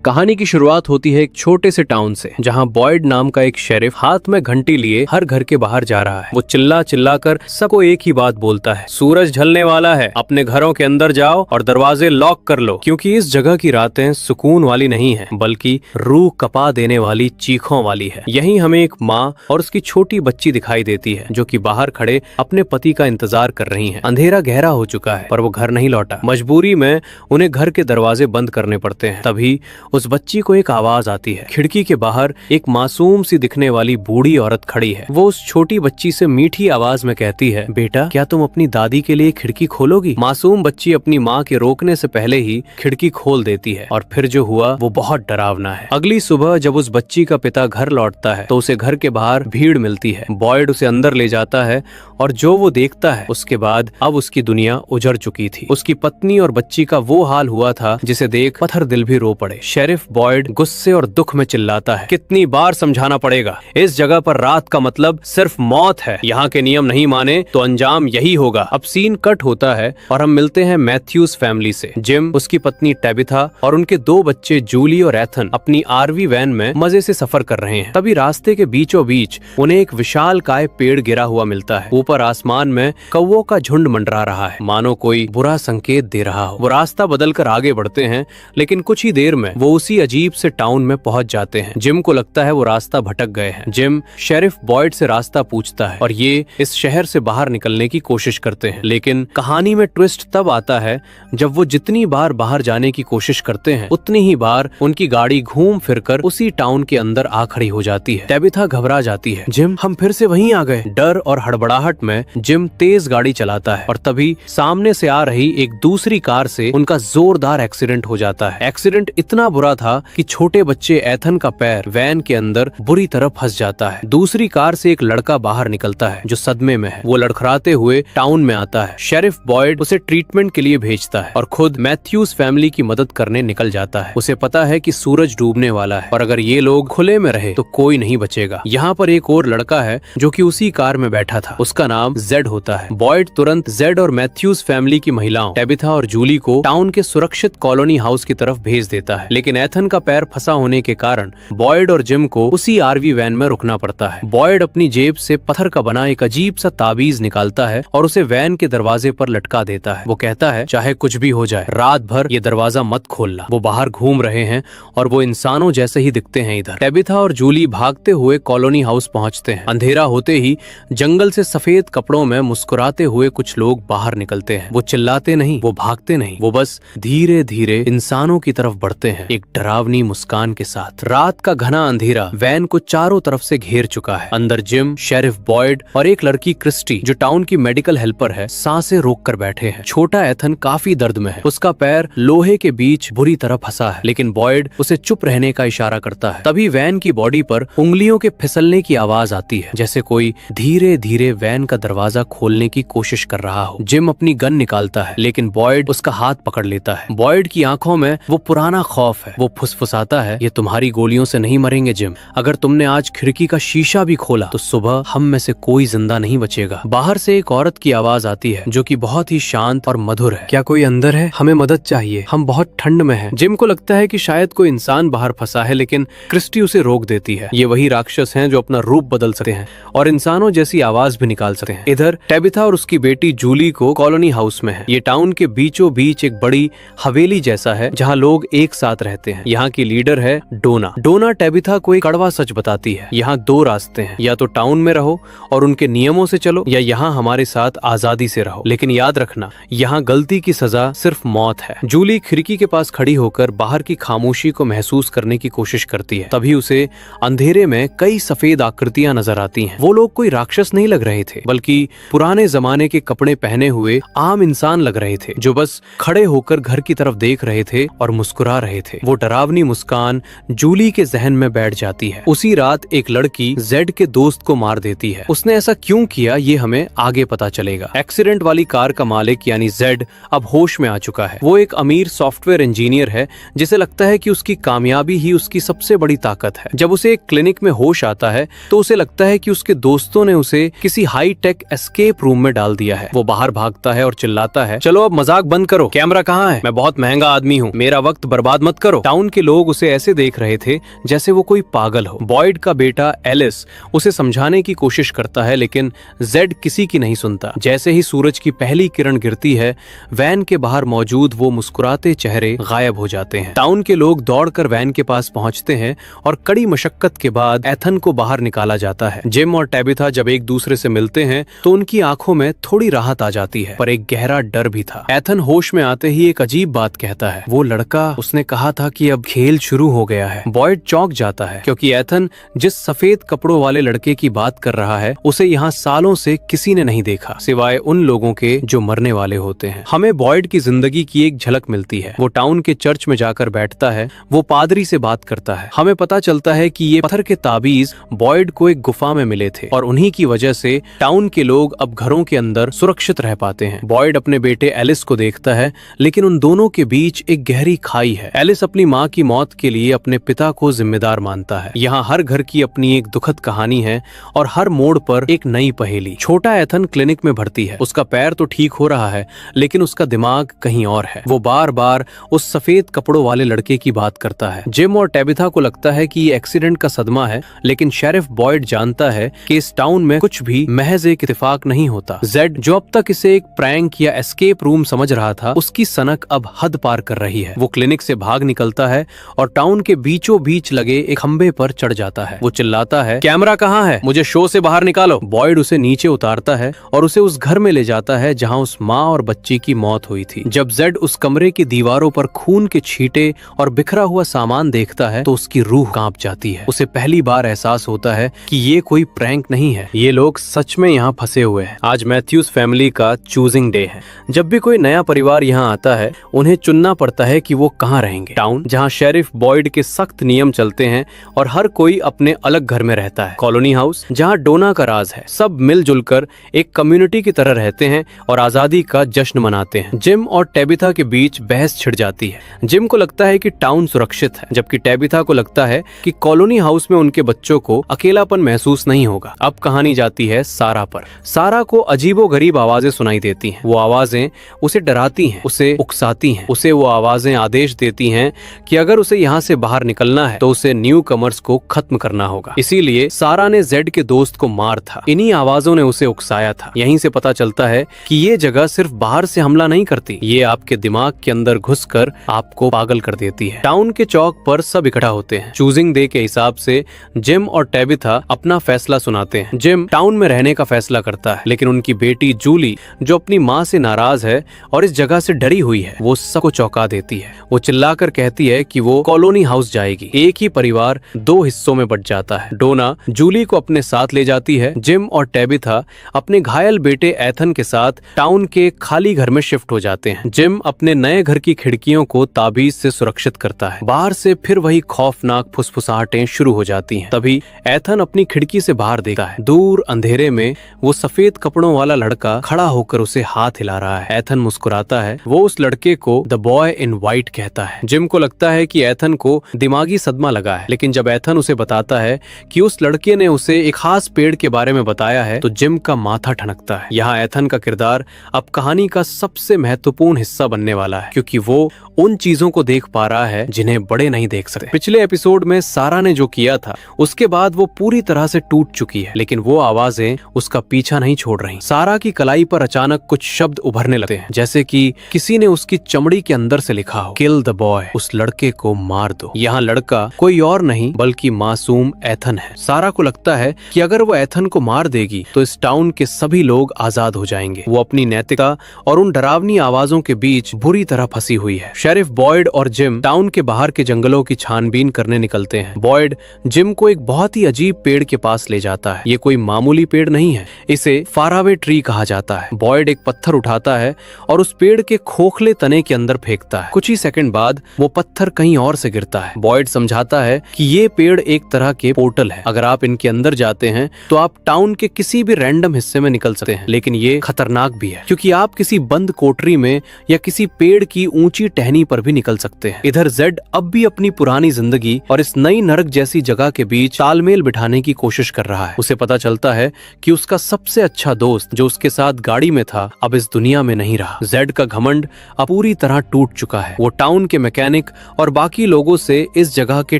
कहानी की शुरुआत होती है एक छोटे से टाउन से, जहां बॉयड नाम का एक शेरिफ हाथ में घंटी लिए हर घर के बाहर जा रहा है। वो चिल्ला चिल्ला कर सबको एक ही बात बोलता है, सूरज ढलने वाला है, अपने घरों के अंदर जाओ और दरवाजे लॉक कर लो, क्योंकि इस जगह की रातें सुकून वाली नहीं है, बल्कि रूह कपा देने वाली चीखों वाली है। यहीं हमें एक माँ और उसकी छोटी बच्ची दिखाई देती है, जो कि बाहर खड़े अपने पति का इंतजार कर रही है। अंधेरा गहरा हो चुका है, पर वो घर नहीं लौटा। मजबूरी में उन्हें घर के दरवाजे बंद करने पड़ते हैं। तभी उस बच्ची को एक आवाज आती है। खिड़की के बाहर एक मासूम सी दिखने वाली बूढ़ी औरत खड़ी है। वो उस छोटी बच्ची से मीठी आवाज में कहती है, बेटा क्या तुम अपनी दादी के लिए खिड़की खोलोगी? मासूम बच्ची अपनी माँ के रोकने से पहले ही खिड़की खोल देती है, और फिर जो हुआ वो बहुत डरावना है। अगली सुबह जब उस बच्ची का पिता घर लौटता है तो उसे घर के बाहर भीड़ मिलती है। बॉयड उसे अंदर ले जाता है, और जो वो देखता है उसके बाद अब उसकी दुनिया उजड़ चुकी थी। उसकी पत्नी और बच्ची का वो हाल हुआ था जिसे देख पत्थर दिल भी रो पड़े। शेरिफ बॉयड गुस्से और दुख में चिल्लाता है, कितनी बार समझाना पड़ेगा? इस जगह पर रात का मतलब सिर्फ मौत है। यहाँ के नियम नहीं माने तो अंजाम यही होगा। अब सीन कट होता है और हम मिलते हैं मैथ्यूज फैमिली से। जिम, उसकी पत्नी टेबिथा और उनके दो बच्चे जूली और एथन अपनी आरवी वैन में मजे से सफर कर रहे हैं। तभी रास्ते के बीचों बीच उन्हें एक विशालकाय पेड़ गिरा हुआ मिलता है। ऊपर आसमान में कौवों का झुंड मंडरा रहा है, मानो कोई बुरा संकेत दे रहा हो। वो रास्ता बदलकर आगे बढ़ते हैं, लेकिन कुछ ही देर में वो उसी अजीब से टाउन में पहुंच जाते हैं। जिम को लगता है वो रास्ता भटक गए हैं। जिम शेरिफ बॉयड से रास्ता पूछता है और ये इस शहर से बाहर निकलने की कोशिश करते हैं। लेकिन कहानी में ट्विस्ट तब आता है जब वो जितनी बार बाहर जाने की कोशिश करते हैं, उतनी ही बार उनकी गाड़ी घूम फिरकर उसी टाउन के अंदर आ खड़ी हो जाती है। टेबिथा घबरा जाती है, जिम हम फिर से वहीं आ गए। डर और हड़बड़ाहट में जिम तेज गाड़ी चलाता है और तभी सामने से आ रही एक दूसरी कार से उनका जोरदार एक्सीडेंट हो जाता है। एक्सीडेंट इतना बुरा था कि छोटे बच्चे एथन का पैर वैन के अंदर बुरी तरह फंस जाता है। दूसरी कार से एक लड़का बाहर निकलता है जो सदमे में है। वो लड़खड़ाते हुए टाउन में आता है। शेरिफ बॉयड उसे ट्रीटमेंट के लिए भेजता है और खुद मैथ्यूज फैमिली की मदद करने निकल जाता है। उसे पता है कि सूरज डूबने वाला है और अगर ये लोग खुले में रहे तो कोई नहीं बचेगा। यहाँ पर एक और लड़का है जो कि उसी कार में बैठा था। उसका नाम जेड होता है। बॉयड तुरंत जेड और मैथ्यूज फैमिली की महिलाओं टेबिथा और जूली को टाउन के सुरक्षित कॉलोनी हाउस की तरफ भेज देता है। लेकिन एथन का पैर फंसा होने के कारण बॉयड और जिम को उसी आरवी वैन में रुकना पड़ता है। बॉयड अपनी जेब से पत्थर का बना एक अजीब सा ताबीज निकालता है और उसे वैन के दरवाजे पर लटका देता है। वो कहता है, चाहे कुछ भी हो जाए, रात भर ये दरवाजा मत खोलना। वो बाहर घूम रहे हैं और वो इंसानों जैसे ही दिखते हैं इधर। टेबिथा और जूली भागते हुए कॉलोनी हाउस पहुंचते हैं। अंधेरा होते ही जंगल से सफेद कपड़ों में मुस्कुराते हुए कुछ लोग बाहर निकलते हैं। वो चिल्लाते नहीं, वो भागते नहीं, वो बस धीरे धीरे इंसानों की तरफ बढ़ते हैं, एक डरावनी मुस्कान के साथ। रात का घना अंधेरा वैन को चारों तरफ से घेर चुका है। अंदर जिम, शेरिफ बॉयड और एक लड़की क्रिस्टी जो टाउन की मेडिकल हेल्पर है, सांसें रोक कर बैठे हैं। छोटा एथन काफी दर्द में है। उसका पैर लोहे के बीच बुरी तरह फंसा है, लेकिन बॉयड उसे चुप रहने का इशारा करता है। तभी वैन की बॉडी पर उंगलियों के फिसलने की आवाज आती है, जैसे कोई धीरे धीरे वैन का दरवाजा खोलने की कोशिश कर रहा हो। जिम अपनी गन निकालता है, लेकिन बॉयड उसका हाथ पकड़ लेता है। बॉयड की आंखों में वो पुराना खौफ है। वो फुसफुसाता है, ये तुम्हारी गोलियों से नहीं मरेंगे जिम। अगर तुमने आज खिड़की का शीशा भी खोला तो सुबह हम में से कोई जिंदा नहीं बचेगा। बाहर से एक औरत की आवाज आती है जो कि बहुत ही शांत और मधुर है। क्या कोई अंदर है? हमें मदद चाहिए, हम बहुत ठंड में हैं। जिम को लगता है कि शायद कोई इंसान बाहर फंसा है, लेकिन क्रिस्टी उसे रोक देती है। ये वही राक्षस हैं जो अपना रूप बदल सकते हैं और इंसानों जैसी आवाज भी निकाल सकते हैं। इधर टेबिथा और उसकी बेटी जूली को कॉलोनी हाउस में है। ये टाउन के बीचों बीच एक बड़ी हवेली जैसा है जहाँ लोग एक साथ रहते हैं। यहाँ की लीडर है डोना। डोना टेबिथा को एक कड़वा सच बताती है, यहाँ दो रास्ते हैं, या तो टाउन में रहो और उनके नियमों से चलो, या यहाँ हमारे साथ आजादी से रहो। लेकिन याद रखना, यहाँ गलती की सजा सिर्फ मौत है। जूली खिड़की के पास खड़ी होकर बाहर की खामोशी को महसूस करने की कोशिश करती है। तभी उसे अंधेरे में कई सफेद आकृतियां नजर आती हैं। वो लोग कोई राक्षस नहीं लग रहे थे, बल्कि पुराने जमाने के कपड़े पहने हुए आम इंसान लग रहे थे, जो बस खड़े होकर घर की तरफ देख रहे थे और मुस्कुरा रहे थे। वो डरावनी मुस्कान जूली के जहन में बैठ जाती है। उसी रात एक लड़की जेड के दोस्त को मार देती है। उसने ऐसा क्यों किया ये हमें आगे पता चलेगा। एक्सीडेंट वाली कार का मालिक यानी जेड अब होश में आ चुका है। वो एक अमीर सॉफ्टवेयर इंजीनियर है जिसे लगता है कि उसकी कामयाबी ही उसकी सबसे बड़ी ताकत है। जब उसे एक क्लिनिक में होश आता है तो उसे लगता है कि उसके दोस्तों ने उसे किसी हाई टेक एस्केप रूम में डाल दिया है। वो बाहर भागता है और चिल्लाता है, चलो अब मजाक बंद करो, कैमरा कहाँ है? मैं बहुत महंगा आदमी हूँ, मेरा वक्त बर्बाद मत करो। करो। टाउन के लोग उसे ऐसे देख रहे थे जैसे वो कोई पागल हो। बॉयड का बेटा एलिस उसे समझाने की कोशिश करता है, लेकिन जेड किसी की नहीं सुनता। जैसे ही सूरज की पहली किरण गिरती है, वैन के बाहर मौजूद वो मुस्कुराते चेहरे गायब हो जाते हैं। टाउन के लोग दौड़कर वैन के पास पहुंचते हैं और कड़ी मशक्कत के बाद एथन को बाहर निकाला जाता है। जिम और टेबिथा जब एक दूसरे से मिलते हैं तो उनकी आंखों में थोड़ी राहत आ जाती है, पर एक गहरा डर भी था। एथन होश में आते ही एक अजीब बात कहता है, वो लड़का, उसने कहा था कि अब खेल शुरू हो गया है। बॉयड चौंक जाता है क्योंकि एथन जिस सफेद कपड़ों वाले लड़के की बात कर रहा है उसे यहाँ सालों से किसी ने नहीं देखा, सिवाय उन लोगों के जो मरने वाले होते हैं। हमें बॉयड की जिंदगी की एक झलक मिलती है। वो टाउन के चर्च में जाकर बैठता है, वो पादरी से बात करता है। हमें पता चलता है कि ये पत्थर के ताबीज बॉयड को एक गुफा में मिले थे और उन्हीं की वजह से टाउन के लोग अब घरों के अंदर सुरक्षित रह पाते हैं। बॉयड अपने बेटे एलिस को देखता है, लेकिन उन दोनों के बीच एक गहरी खाई है। एलिस अपनी माँ की मौत के लिए अपने पिता को जिम्मेदार मानता है। यहाँ हर घर की अपनी एक दुखद कहानी है और हर मोड़ पर एक नई पहेली। छोटा एथन क्लिनिक में भर्ती है। उसका पैर तो ठीक हो रहा है, लेकिन उसका दिमाग कहीं और है। वो बार बार उस सफेद कपड़ों वाले लड़के की बात करता है। जिम और टेबिथा को लगता है कि ये एक्सीडेंट का सदमा है, लेकिन शेरिफ बॉयड जानता है कि इस टाउन में कुछ भी महज एक इत्तेफाक नहीं होता। जेड, जो अब तक इसे एक प्रैंक या एस्केप रूम समझ रहा था, उसकी सनक अब हद पार कर रही है। वो क्लिनिक से भाग निकलता है और टाउन के बीचों बीच लगे एक खंबे पर चढ़ जाता है। वो चिल्लाता है, कैमरा कहाँ है? मुझे शो से बाहर निकालो। बॉयड उसे नीचे उतारता है और उसे उस घर में ले जाता है जहाँ उस माँ और बच्ची की मौत हुई थी। जब जेड उस कमरे की दीवारों पर खून के छींटे और बिखरा हुआ सामान देखता है तो उसकी रूह कांप जाती है। उसे पहली बार एहसास होता है कि ये कोई प्रैंक नहीं है, ये लोग सच में यहाँ फंसे हुए हैं। आज मैथ्यूज फैमिली का चूजिंग डे है। जब भी कोई नया परिवार यहाँ आता है, उन्हें चुनना पड़ता है कि वो कहाँ रहेंगे। टाउन, जहाँ शेरिफ बॉयड के सख्त नियम चलते हैं और हर कोई अपने अलग घर में रहता है। कॉलोनी हाउस, जहाँ डोना का राज है। सब मिलजुल कर एक कम्युनिटी की तरह रहते हैं और आजादी का जश्न मनाते हैं। जिम और टेबिथा के बीच बहस छिड़ जाती है। जिम को लगता है कि टाउन सुरक्षित है, जबकि टेबिथा को लगता है कि कॉलोनी हाउस में उनके बच्चों को अकेलापन महसूस नहीं होगा। अब कहानी जाती है सारा पर। सारा को अजीबोगरीब आवाजें सुनाई देती हैं। वो आवाजें उसे डराती हैं, उसे उकसाती हैं। उसे वो आवाजें आदेश देती हैं कि अगर उसे यहाँ से बाहर निकलना है तो उसे न्यू कमर्स को खत्म करना होगा। इसीलिए सारा ने जेड के दोस्त को मार था। इन्हीं आवाजों ने उसे उकसाया था। यहीं से पता चलता है कि ये जगह सिर्फ बाहर से हमला नहीं करती, ये आपके दिमाग के अंदर घुसकर आपको पागल कर देती है। टाउन के चौक पर सब इकट्ठा होते हैं। चूजिंग डे के हिसाब से जिम और टेबिथा अपना फैसला सुनाते हैं। जिम टाउन में रहने का फैसला करता है, लेकिन उनकी बेटी जूली, जो अपनी माँ से नाराज है और इस जगह से डरी हुई है, वो सबको चौंका देती है। वो चिल्लाकर कहती है कि वो कॉलोनी हाउस जाएगी। एक ही परिवार दो हिस्सों में बट जाता है। डोना जूली को अपने साथ ले जाती है। जिम और टेबिथा अपने घायल बेटे एथन के साथ टाउन के खाली घर में शिफ्ट हो जाते हैं। जिम अपने नए घर की खिड़कियों को ताबीज से सुरक्षित करता है। बाहर से फिर वही खौफनाक फुसफुसाहटें शुरू हो जाती हैं। तभी एथन अपनी खिड़की से बाहर देखता है। दूर अंधेरे में वो सफेद कपड़ों वाला लड़का खड़ा होकर उसे हाथ हिला रहा है। एथन मुस्कुराता है। वो उस लड़के को द बॉय इन व्हाइट कहता है। जिम को लगता है कि एथन को दिमागी सदमा लगा है, लेकिन जब एथन उसे बताता है कि उस लड़के ने उसे एक खास पेड़ के बारे में बताया है तो जिम का माथा ठनकता है। यहाँ एथन का किरदार अब कहानी का सबसे महत्वपूर्ण हिस्सा बनने वाला है, क्योंकि वो उन चीजों को देख पा रहा है जिन्हें बड़े नहीं देख सकते। पिछले एपिसोड में सारा ने जो किया था उसके बाद वो पूरी तरह से टूट चुकी है, लेकिन वो आवाजें उसका पीछा नहीं छोड़ रही। सारा की कलाई पर अचानक कुछ शब्द उभरने लगते हैं, जैसे कि किसी ने उसकी चमड़ी के अंदर से लिखा हो, किल द बॉय, उस लड़के को मार दो। यहाँ लड़का कोई और नहीं बल्कि मासूम एथन है। सारा को लगता है कि अगर वो एथन को मार देगी तो इस टाउन के सभी लोग आजाद हो जाएंगे। वो अपनी नैतिकता और उन डरावनी आवाजों के बीच बुरी तरह फंसी हुई है। शेरिफ बॉयड और जिम टाउन के बाहर के जंगलों की छानबीन करने निकलते हैं। बॉयड जिम को एक बहुत ही अजीब पेड़ के पास ले जाता है। ये कोई मामूली पेड़ नहीं है, इसे फारावे ट्री कहा जाता है। बॉयड एक पत्थर उठाता है और उस पेड़ के खोखले तने के अंदर फेंकता है। कुछ ही सेकंड बाद वो पत्थर कहीं और से गिरता है। बॉयड समझाता है कि ये पेड़ एक तरह के पोर्टल है। अगर आप इनके अंदर जाते हैं तो आप टाउन के किसी भी रैंडम हिस्से में निकल सकते हैं, लेकिन ये खतरनाक भी है क्योंकि आप किसी बंद कोठरी में या किसी पेड़ की ऊंची टहनी पर भी निकल सकते हैं। इधर जेड अब भी अपनी पुरानी जिंदगी और इस नई नरक जैसी जगह के बीच तालमेल बिठाने की कोशिश कर रहा है। उसे पता चलता है कि उसका सबसे अच्छा दोस्त जो उसके साथ गाड़ी में था अब इस दुनिया में नहीं रहा। जेड का घमंड अब पूरी तरह टूट चुका है। वो टाउन के मैकेनिक वैज्ञानिक और बाकी लोगों से इस जगह के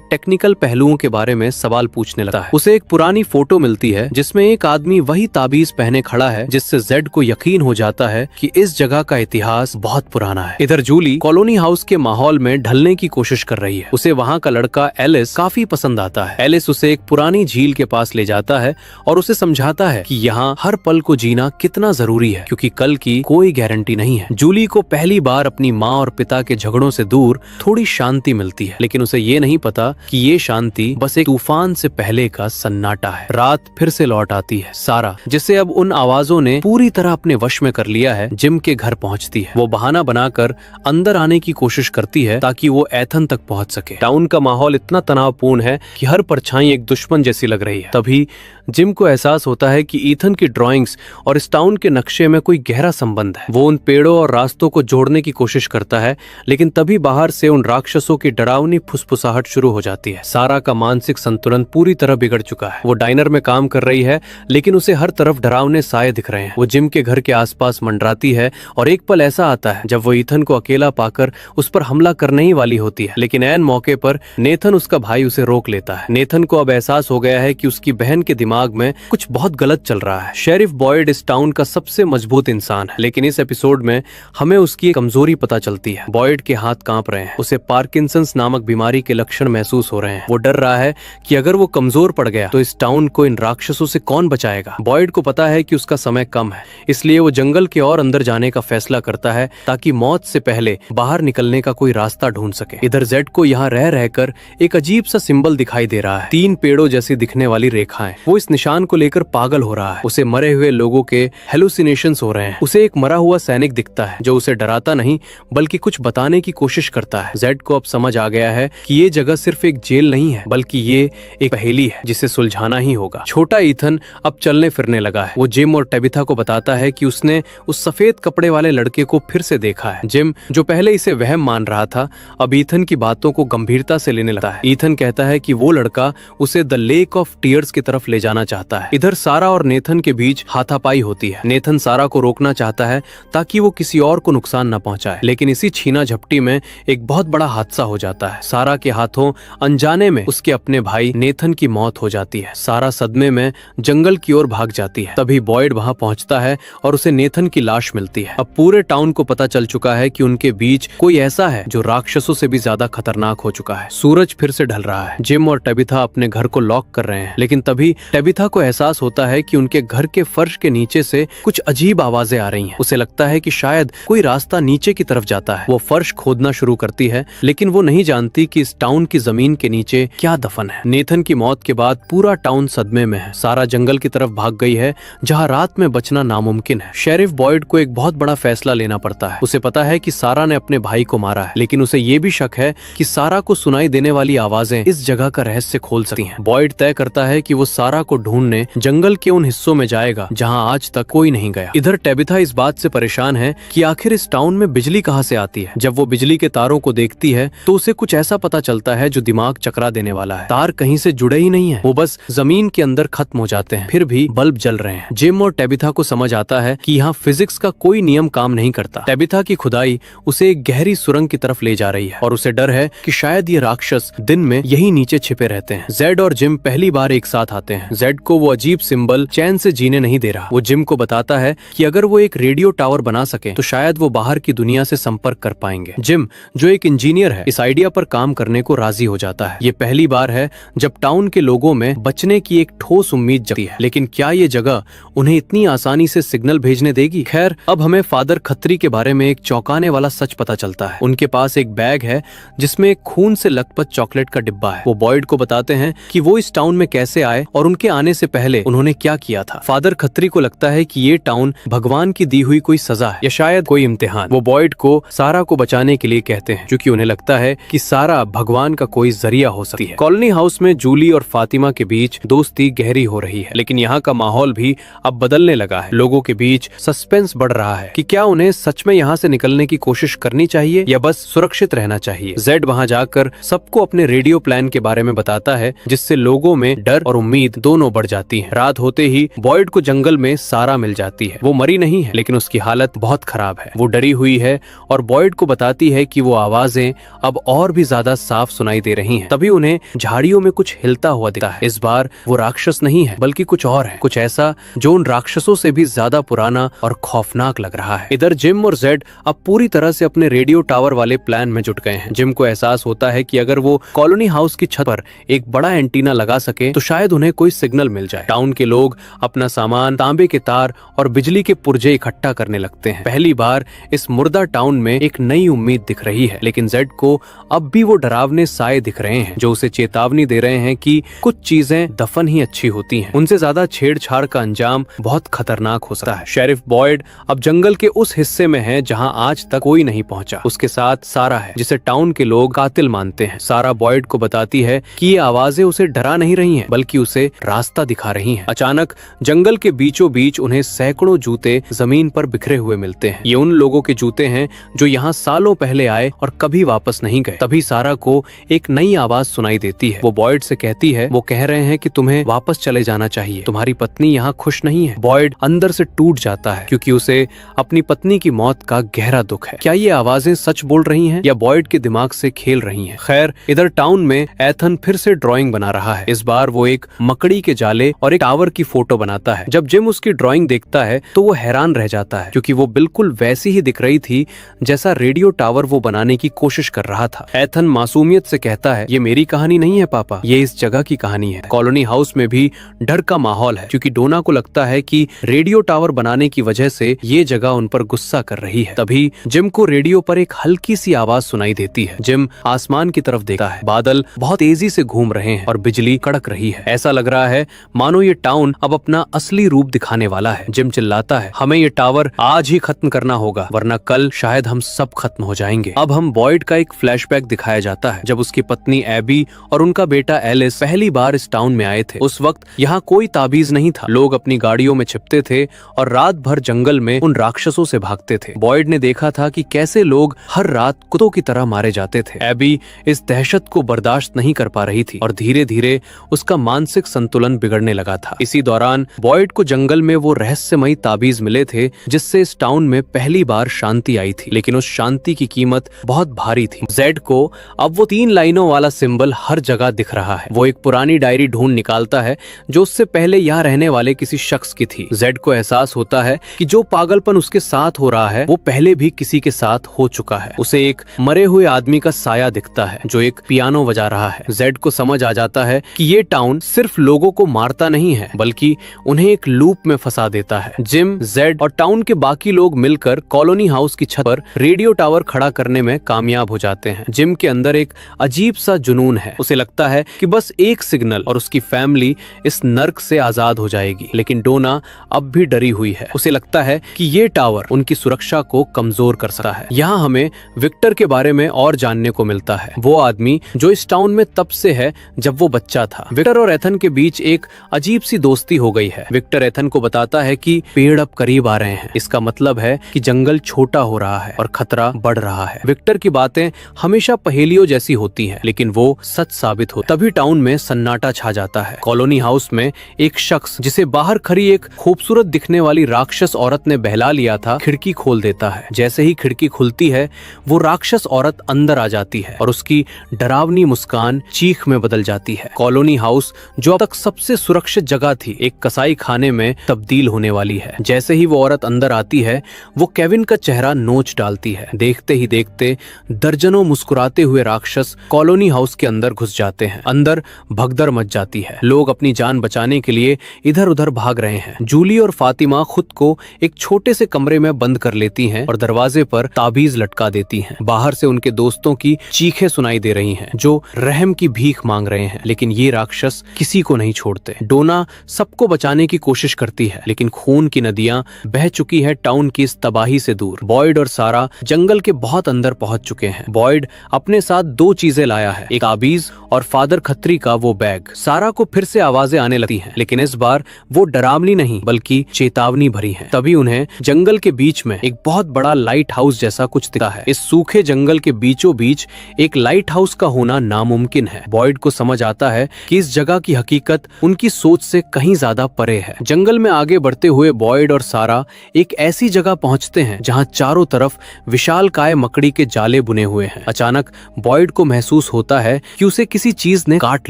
टेक्निकल पहलुओं के बारे में सवाल पूछने लगता है। उसे एक पुरानी फोटो मिलती है जिसमें एक आदमी वही ताबीज पहने खड़ा है, जिससे जेड को यकीन हो जाता है कि इस जगह का इतिहास बहुत पुराना है। इधर जूली कॉलोनी हाउस के माहौल में ढलने की कोशिश कर रही है। उसे वहाँ का लड़का एलिस काफी पसंद आता है। एलिस उसे एक पुरानी झील के पास ले जाता है और उसे समझाता है कि यहाँ हर पल को जीना कितना जरूरी है, क्योंकि कल की कोई गारंटी नहीं है। जूली को पहली बार अपनी माँ और पिता के झगड़ों से दूर थोड़ी शांति मिलती है, लेकिन उसे ये नहीं पता कि ये शांति बस एक तूफान से पहले का सन्नाटा है। रात फिर से लौट आती है। सारा, जिसे अब उन आवाजों ने पूरी तरह अपने वश में कर लिया है, जिम के घर पहुंचती है। वो बहाना बनाकर अंदर आने की कोशिश करती है ताकि वो एथन तक पहुंच सके। टाउन का माहौल इतना तनावपूर्ण है कि हर परछाई एक दुश्मन जैसी लग रही है। तभी जिम को एहसास होता है कि ईथन की ड्राइंग्स और इस टाउन के नक्शे में कोई गहरा संबंध है। वो उन पेड़ों और रास्तों को जोड़ने की कोशिश करता है, लेकिन तभी बाहर से उन राक्षसों की डरावनी फुसफुसाहट शुरू हो जाती है। सारा का मानसिक संतुलन पूरी तरह बिगड़ चुका है। वो डाइनर में काम कर रही है, लेकिन उसे हर तरफ डरावने साए दिख रहे हैं। वो जिम के घर के आसपास मंडराती है और एक पल ऐसा आता है जब वो ईथन को अकेला पाकर उस पर हमला करने ही वाली होती है, लेकिन ऐन मौके पर नेथन, उसका भाई, उसे रोक लेता है। नेथन को अब एहसास हो गया है कि उसकी बहन के दिमाग में कुछ बहुत गलत चल रहा है। शेरिफ बॉयड इस टाउन का सबसे मजबूत इंसान है, लेकिन इस एपिसोड में हमें उसकी कमजोरी पता चलती है। बॉयड के हाथ कांप रहे हैं। उसे पार्किंसंस नामक बीमारी के लक्षण महसूस हो रहे हैं। वो डर रहा है कि अगर वो कमजोर पड़ गया तो इस टाउन को इन राक्षसों से कौन बचाएगा। बॉयड को पता है कि उसका समय कम है, इसलिए वो जंगल के और अंदर जाने का फैसला करता है ताकि मौत से पहले बाहर निकलने का कोई रास्ता ढूंढ सके। इधर जेड को यहाँ रह रहकर एक अजीब सा सिंबल दिखाई दे रहा है, 3 पेड़ों जैसी दिखने वाली रेखाएं। वो इस निशान को लेकर पागल हो रहा है। उसे मरे हुए लोगों के हेलुसिनेशंस हो रहे हैं। उसे एक मरा हुआ सैनिक दिखता है जो उसे डराता नहीं बल्कि कुछ बताने की कोशिश करता है। जेड को अब समझ आ गया है कि ये जगह सिर्फ एक जेल नहीं है, बल्कि ये एक पहेली है जिसे सुलझाना ही होगा। छोटा ईथन अब चलने फिरने लगा है। वो जिम और टेबिथा को बताता है कि उसने उस सफेद कपड़े वाले लड़के को फिर से देखा है। जिम, जो पहले इसे वहम मान रहा था, अब ईथन की बातों को गंभीरता से लेने लगता है। ईथन कहता है कि वो लड़का उसे द लेक ऑफ टीयर्स की तरफ ले जाना चाहता है। इधर सारा और नेथन के बीच हाथापाई होती है। नेथन सारा को रोकना चाहता है ताकि वो किसी और को नुकसान न पहुंचाए, लेकिन इसी छीना झपटी में एक बहुत बड़ा हादसा हो जाता है। सारा के हाथों अनजाने में उसके अपने भाई नेथन की मौत हो जाती है। सारा सदमे में जंगल की ओर भाग जाती है। तभी बॉयड वहां पहुंचता है और उसे नेथन की लाश मिलती है। अब पूरे टाउन को पता चल चुका है कि उनके बीच कोई ऐसा है जो राक्षसों से भी ज्यादा खतरनाक हो चुका है। सूरज फिर से ढल रहा है। जिम और टेबिथा अपने घर को लॉक कर रहे हैं, लेकिन तभी टेबिथा को एहसास होता है कि उनके घर के फर्श के नीचे से कुछ अजीब आवाजें आ रही हैं। उसे लगता है कि शायद कोई रास्ता नीचे की तरफ जाता है। वो फर्श खोदना शुरू करती है, लेकिन वो नहीं जानती कि इस टाउन की जमीन के नीचे क्या दफन है। नेथन की मौत के बाद पूरा टाउन सदमे में है। सारा जंगल की तरफ भाग गई है, जहाँ रात में बचना नामुमकिन है। शेरिफ बॉयड को एक बहुत बड़ा फैसला लेना पड़ता है। उसे पता है कि सारा ने अपने भाई को मारा है, लेकिन उसे ये भी शक है कि सारा को सुनाई देने वाली आवाजें इस जगह का रहस्य खोल सकती हैं। बॉयड तय करता है कि वो सारा को ढूंढने जंगल के उन हिस्सों में जाएगा जहां आज तक कोई नहीं गया। इधर टेबिथा इस बात से परेशान है कि आखिर इस टाउन में बिजली कहां से आती है। जब वो बिजली के तारों को देखती है तो उसे कुछ ऐसा पता चलता है जो दिमाग चकरा देने वाला है। तार कहीं से जुड़े ही नहीं है, वो बस जमीन के अंदर खत्म हो जाते हैं, फिर भी बल्ब जल रहे हैं। जिम और टेबिथा को समझ आता है कि यहाँ फिजिक्स का कोई नियम काम नहीं करता। टेबिथा की खुदाई उसे एक गहरी सुरंग की तरफ ले जा रही है और उसे डर है कि शायद ये राक्षस दिन में यही नीचे छिपे रहते हैं। जेड और जिम पहली बार एक साथ आते हैं। जेड को वो अजीब सिंबल चैन से जीने नहीं दे रहा। वो जिम को बताता है कि अगर वो एक रेडियो टावर बना सके तो शायद वो बाहर की दुनिया से संपर्क कर पाएंगे। जिम, जो एक इंजीनियर है, इस आइडिया पर काम करने को राजी हो जाता है। ये पहली बार है जब टाउन के लोगों में बचने की एक ठोस उम्मीद जगती है, लेकिन क्या ये जगह उन्हें इतनी आसानी से सिग्नल भेजने देगी? खैर, अब हमें फादर खत्री के बारे में एक चौंकाने वाला सच पता चलता है। उनके पास एक बैग है जिसमें एक खून से लथपथ चॉकलेट का डिब्बा है। वो बॉयड को बताते हैं कि वो इस टाउन में कैसे आए और उनके आने से पहले उन्होंने क्या किया था। फादर खत्री को लगता है कि ये टाउन भगवान की दी हुई कोई सजा है या शायद कोई इम्तिहान। वो बॉयड को सारा को बचाने के लिए कहते हैं, क्योंकि उन्हें लगता है कि सारा भगवान का कोई जरिया हो सकती है। कॉलोनी हाउस में जूली और फातिमा के बीच दोस्ती गहरी हो रही है, लेकिन यहाँ का माहौल भी अब बदलने लगा है। लोगों के बीच सस्पेंस बढ़ रहा है कि क्या उन्हें सच में यहाँ से निकलने की कोशिश करनी चाहिए या बस सुरक्षित रहना चाहिए। जेड वहाँ जाकर सबको अपने रेडियो प्लान के बारे में बताता है, जिससे लोगों में डर और उम्मीद दोनों बढ़ जाती है। रात होते ही बॉयड को जंगल में सारा मिल जाती है। वो मरी नहीं है, लेकिन उसकी हालत बहुत खराब है। वो डरी हुई है और बॉयड को बताती है कि वो आवाज आवाजें अब और भी ज्यादा साफ सुनाई दे रही हैं। तभी उन्हें झाड़ियों में कुछ हिलता हुआ दिखता है। इस बार वो राक्षस नहीं है बल्कि कुछ और है, कुछ ऐसा जो उन राक्षसों से भी ज्यादा पुराना और खौफनाक लग रहा है। इधर जिम और जेड अब पूरी तरह से अपने रेडियो टावर वाले प्लान में जुट गए हैं। जिम को एहसास होता है कि अगर वो कॉलोनी हाउस की छत पर एक बड़ा एंटीना लगा सके तो शायद उन्हें कोई सिग्नल मिल जाए। टाउन के लोग अपना सामान, तांबे के तार और बिजली के पुर्जे इकट्ठा करने लगते हैं। पहली बार इस मुर्दा टाउन में एक नई उम्मीद दिख रही है, लेकिन जेड को अब भी वो डरावने साए दिख रहे हैं जो उसे चेतावनी दे रहे हैं कि कुछ चीजें दफन ही अच्छी होती हैं। उनसे ज्यादा छेड़छाड़ का अंजाम बहुत खतरनाक हो सकता है। शेरिफ बॉयड अब जंगल के उस हिस्से में है जहां आज तक कोई नहीं पहुंचा। उसके साथ सारा है जिसे टाउन के लोग कातिल मानते हैं। सारा बॉयड को बताती है कि ये आवाजें उसे डरा नहीं रही हैं बल्कि उसे रास्ता दिखा रही हैं। अचानक जंगल के बीचों बीच उन्हें सैकड़ों जूते जमीन पर बिखरे हुए मिलते हैं। ये उन लोगों के जूते हैं जो यहाँ सालों पहले आए और कभी वापस नहीं गए। तभी सारा को एक नई आवाज सुनाई देती है। वो बॉयड से कहती है, वो कह रहे हैं कि तुम्हें वापस चले जाना चाहिए, तुम्हारी पत्नी यहाँ खुश नहीं है। बॉयड अंदर से टूट जाता है क्योंकि उसे अपनी पत्नी की मौत का गहरा दुख है। क्या ये आवाजें सच बोल रही हैं या बॉयड के दिमाग से खेल रही हैं? खैर, इधर टाउन में एथन फिर से ड्राइंग बना रहा है। इस बार वो एक मकड़ी के जाले और एक टावर की फोटो बनाता है। जब जिम उसकी ड्राइंग देखता है तो वो हैरान रह जाता है क्योंकि वो बिल्कुल वैसी ही दिख रही थी जैसा रेडियो टावर वो बनाने की कोशिश कर रहा था। एथन मासूमियत से कहता है, ये मेरी कहानी नहीं है पापा, ये इस जगह की कहानी है। कॉलोनी हाउस में भी डर का माहौल है क्योंकि डोना को लगता है कि रेडियो टावर बनाने की वजह से ये जगह उन पर गुस्सा कर रही है। तभी जिम को रेडियो पर एक हल्की सी आवाज सुनाई देती है। जिम आसमान की तरफ देखता है। बादल बहुत तेजी से घूम रहे हैं और बिजली कड़क रही है। ऐसा लग रहा है मानो ये टाउन अब अपना असली रूप दिखाने वाला है। जिम चिल्लाता है, हमें ये टावर आज ही खत्म करना होगा वरना कल शायद हम सब खत्म हो जाएंगे। अब हम बॉयड का एक फ्लैशबैक दिखाया जाता है जब उसकी पत्नी एबी और उनका बेटा एलिस पहली बार इस टाउन में आए थे। उस वक्त यहाँ कोई ताबीज नहीं था। लोग अपनी गाड़ियों में छिपते थे और रात भर जंगल में उन राक्षसों से भागते थे। बॉयड ने देखा था कि कैसे लोग हर रात कुत्तों की तरह मारे जाते थे। एबी इस दहशत को बर्दाश्त नहीं कर पा रही थी और धीरे धीरे उसका मानसिक संतुलन बिगड़ने लगा था। इसी दौरान बॉयड को जंगल में वो रहस्यमयी ताबीज मिले थे जिससे इस टाउन में पहली बार शांति आई थी, लेकिन उस शांति की कीमत बहुत भारी थी। जेड को अब वो 3 लाइनों वाला सिंबल हर जगह दिख रहा है। वो एक पुरानी डायरी ढूंढ निकालता है जो उससे पहले यहाँ रहने वाले किसी शख्स की थी। जेड को एहसास होता है कि जो पागलपन उसके साथ हो रहा है वो पहले भी किसी के साथ हो चुका है। उसे एक मरे हुए आदमी का साया दिखता है जो एक पियानो बजा रहा है। जेड को समझ आ जाता है कि ये टाउन सिर्फ लोगों को मारता नहीं है बल्कि उन्हें एक लूप में फंसा देता है। जिम, जेड और टाउन के बाकी लोग मिलकर कॉलोनी हाउस की छत पर रेडियो टावर खड़ा करने में कामयाब हो जाते हैं। जिम के अंदर एक अजीब सा जुनून है। उसे लगता है कि बस एक सिग्नल और उसकी फैमिली इस नर्क से आजाद हो जाएगी, लेकिन डोना अब भी डरी हुई है। उसे लगता है कि ये टावर उनकी सुरक्षा को कमजोर कर सकता है। यहाँ हमें विक्टर के बारे में और जानने को मिलता है, वो आदमी जो इस टाउन में तब से है जब वो बच्चा था। विक्टर और एथन के बीच एक अजीब सी दोस्ती हो गई है। विक्टर एथन को बताता है कि पेड़ अब करीब आ रहे हैं, इसका मतलब है कि जंगल छोटा हो रहा है और खतरा बढ़ रहा है। विक्टर की बातें हमेशा पहेलियों जैसी होती हैं, लेकिन वो सच साबित हो। तभी टाउन में सन्नाटा छा जाता है। कॉलोनी हाउस में एक शख्स जिसे बाहर खड़ी एक खूबसूरत दिखने वाली राक्षस औरत ने बहला लिया था, खिड़की खोल देता है। जैसे ही खिड़की खुलती है वो राक्षस औरत अंदर आ जाती है और उसकी डरावनी मुस्कान चीख में बदल जाती है। कॉलोनी हाउस जो अब तक सबसे सुरक्षित जगह थी एक कसाई खाने में तब्दील होने वाली है। जैसे ही वो औरत अंदर आती है वो केविन का चेहरा नोच डालती है। देखते ही देखते दर्जनों मुस्कुराते हुए राक्षस कॉलोनी हाउस के अंदर घुस जाते हैं। अंदर भगदड़ मच जाती है। लोग अपनी जान बचाने के लिए इधर उधर भाग रहे हैं। जूली और फातिमा खुद को एक छोटे से कमरे में बंद कर लेती हैं और दरवाजे पर ताबीज लटका देती हैं। बाहर से उनके दोस्तों की चीखें सुनाई दे रही हैं जो रहम की भीख मांग रहे हैं, लेकिन ये राक्षस किसी को नहीं छोड़ते। डोना सबको बचाने की कोशिश करती है, लेकिन खून की नदियां बह चुकी है टाउन की इस तबाही से दूर। बॉयड और सारा जंगल के बहुत अंदर पहुंच चुके हैं। बॉयड अपने साथ 2 चीजें लाया है, एक ताबीज और फादर खत्री का वो बैग। सारा को फिर से आवाजें आने लगती हैं, लेकिन इस बार वो डरावनी नहीं बल्कि चेतावनी भरी है। तभी उन्हें जंगल के बीच में एक बहुत बड़ा लाइट हाउस जैसा कुछ दिखता है। इस सूखे जंगल के बीचों बीच एक लाइट हाउस का होना नामुमकिन है। बॉयड को समझ आता है कि इस जगह की हकीकत उनकी सोच से कहीं ज्यादा परे है। जंगल में आगे बढ़ते हुए बॉयड और सारा एक ऐसी जगह पहुंचते हैं जहां चारों तरफ विशालकाय मकड़ी के जाले माले बुने हुए हैं। अचानक बॉयड को महसूस होता है कि उसे किसी चीज ने काट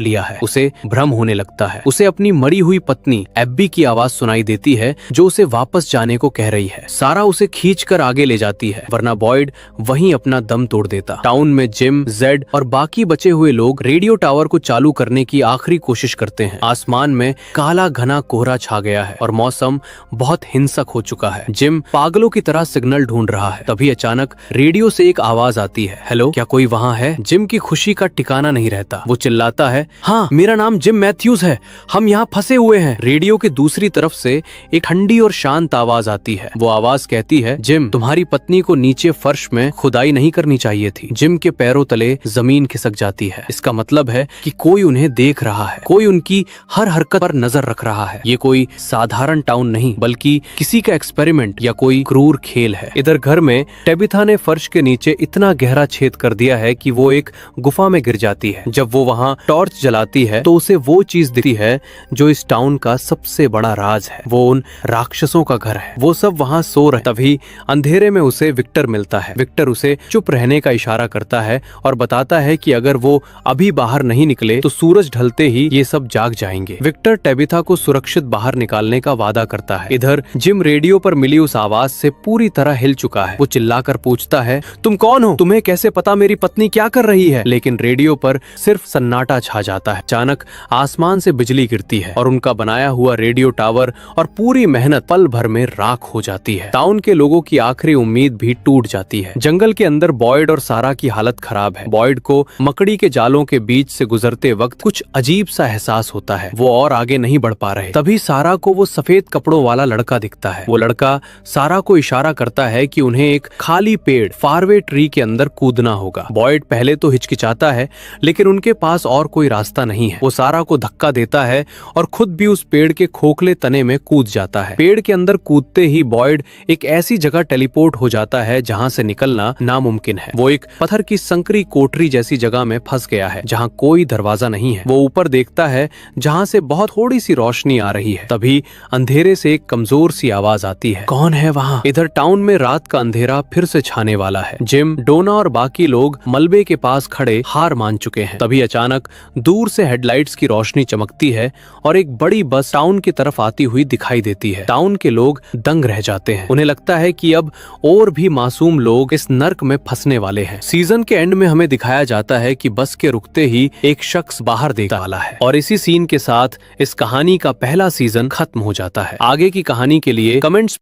लिया है। उसे भ्रम होने लगता है। उसे अपनी मरी हुई पत्नी एब्बी की आवाज सुनाई देती है जो उसे वापस जाने को कह रही है। सारा उसे खींचकर आगे ले जाती है, वरना बॉयड वहीं अपना दम तोड़ देता। टाउन में जिम, जेड और बाकी बचे हुए लोग रेडियो टावर को चालू करने की आखिरी कोशिश करते हैं। आसमान में काला घना कोहरा छा गया है और मौसम बहुत हिंसक हो चुका है। जिम पागलों की तरह सिग्नल ढूंढ रहा है। तभी अचानक रेडियो से एक आवाज आती है, हेलो, क्या कोई वहाँ है? जिम की खुशी का ठिकाना नहीं रहता। वो चिल्लाता है, हाँ, मेरा नाम जिम मैथ्यूज है, हम यहाँ फंसे हुए हैं। रेडियो के दूसरी तरफ से एक ठंडी और शांत आवाज आती है। वो आवाज कहती है, जिम, तुम्हारी पत्नी को नीचे फर्श में खुदाई नहीं करनी चाहिए थी। जिम के पैरों तले जमीन खिसक जाती है। इसका मतलब है कि कोई उन्हें देख रहा है, कोई उनकी हर हरकत पर नजर रख रहा है। ये कोई साधारण टाउन नहीं, बल्कि किसी का एक्सपेरिमेंट या कोई क्रूर खेल है। इधर घर में टेबिथा ने फर्श के नीचे इतना गहरा छेद कर दिया है कि वो एक गुफा में गिर जाती है। जब वो वहाँ टॉर्च जलाती है तो उसे वो चीज दिखती है जो इस टाउन का सबसे बड़ा राज है। वो उन राक्षसों का घर है। वो सब वहाँ सो रहे। तभी अंधेरे में उसे विक्टर मिलता है। विक्टर उसे चुप रहने का इशारा करता है और बताता है कि अगर वो अभी बाहर नहीं निकले तो सूरज ढलते ही ये सब जाग जाएंगे। विक्टर टेबिथा को सुरक्षित बाहर निकालने का वादा करता है। इधर जिम रेडियो पर मिली उस आवाज से पूरी तरह हिल चुका है। वो चिल्लाकर पूछता है, तुम कौन हो? तुम्हें कैसे पता मेरी पत्नी क्या कर रही है? लेकिन रेडियो पर सिर्फ सन्नाटा छा जाता है। अचानक आसमान से बिजली गिरती है और उनका बनाया हुआ रेडियो टावर और पूरी मेहनत पल भर में राख हो जाती है। टाउन के लोगों की आखिरी उम्मीद भी टूट जाती है। जंगल के अंदर बॉयड और सारा की हालत खराब है। बॉयड को मकड़ी के जालों के बीच से गुजरते वक्त कुछ अजीब सा एहसास होता है। वो और आगे नहीं बढ़ पा रहे। तभी सारा को वो सफेद कपड़ों वाला लड़का दिखता है। वो लड़का सारा को इशारा करता है कि उन्हें एक खाली पेड़ फारवे ट्री के अंदर कूदना होगा। बॉयड पहले तो हिचकिचाता है, लेकिन उनके पास और कोई रास्ता नहीं है। वो सारा को धक्का देता है और खुद भी उस पेड़ के खोखले तने में कूद जाता है। पेड़ के अंदर कूदते ही बॉयड एक ऐसी जगह टेलीपोर्ट हो जाता है जहाँ से निकलना नामुमकिन है। वो एक पत्थर की संकरी कोठरी जैसी जगह में फंस गया है जहाँ कोई दरवाजा नहीं है। वो ऊपर देखता है जहाँ से बहुत थोड़ी सी रोशनी आ रही है। तभी अंधेरे से एक कमजोर सी आवाज आती है, कौन है वहाँ? इधर टाउन में रात का अंधेरा फिर से छाने वाला है। जिम, डोना और बाकी लोग मलबे के पास खड़े हार मान चुके हैं। तभी अचानक दूर से हेडलाइट्स की रोशनी चमकती है और एक बड़ी बस टाउन की तरफ आती हुई दिखाई देती है। टाउन के लोग दंग रह जाते हैं। उन्हें लगता है कि अब और भी मासूम लोग इस नर्क में फंसने वाले हैं। सीजन के एंड में हमें दिखाया जाता है कि बस के रुकते ही एक शख्स बाहर देखने वाला है और इसी सीन के साथ इस कहानी का पहला सीजन खत्म हो जाता है। आगे की कहानी के लिए कमेंट्स